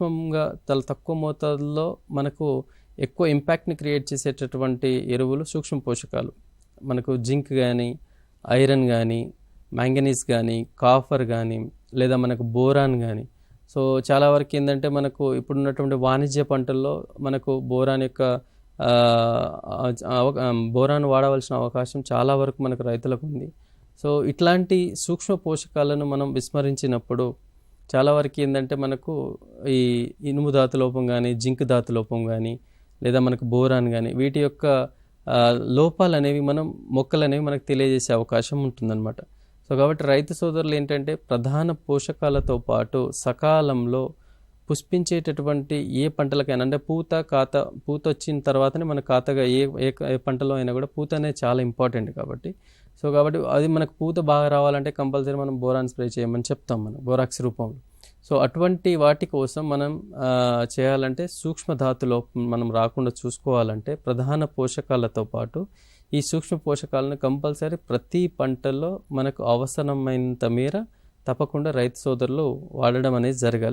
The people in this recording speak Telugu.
చాలా తక్కువ మోతాదులో మనకు ఎక్కువ ఇంపాక్ట్ని క్రియేట్ చేసేటటువంటి ఎరువులు సూక్ష్మ పోషకాలు. మనకు జింక్ కానీ, ఐరన్ కానీ, మ్యాంగనీస్ కానీ, కాఫర్ కానీ, లేదా మనకు బోరాన్ కానీ. సో చాలా వరకు ఏంటంటే మనకు ఇప్పుడున్నటువంటి వాణిజ్య పంటల్లో మనకు బోరాన్ యొక్క బోరాన్ వాడవలసిన అవకాశం చాలా వరకు మనకు రైతులకు ఉంది. సో ఇట్లాంటి సూక్ష్మ పోషకాలను మనం విస్మరించినప్పుడు చాలా వరకు ఏంటంటే మనకు ఈ ఇనుము ధాతు లోపం కానీ, జింక్ ధాతు లోపం కానీ, లేదా మనకు బోరాన్ కానీ, వీటి యొక్క లోపాలు అనేవి మొక్కలు అనేవి మనకు తెలియజేసే అవకాశం ఉంటుందన్నమాట. సో కాబట్టి రైతు సోదరులు ఏంటంటే ప్రధాన పోషకాలతో పాటు సకాలంలో పుష్పించేటటువంటి ఏ పంటలకైనా, అంటే పూత వచ్చిన తర్వాతనే మన ఖాతాగా ఏ పంటలో అయినా కూడా పూత అనేది చాలా ఇంపార్టెంట్ కాబట్టి అది మనకు పూత బాగా రావాలంటే కంపల్సరీ మనం బోరాన్ స్ప్రే చేయమని చెప్తాం, మనం బోరాక్స్ రూపంలో. సో అటువంటి వాటి కోసం మనం చేయాలంటే సూక్ష్మ ధాతులో మనం రాకుండా చూసుకోవాలంటే ప్రధాన పోషకాలతో పాటు ఈ సూక్ష్మ పోషకాలను కంపల్సరీ ప్రతి పంటల్లో మనకు అవసరమైనంత మేర తప్పకుండా రైతు సోదరులు వాడడం అనేది జరగాలి.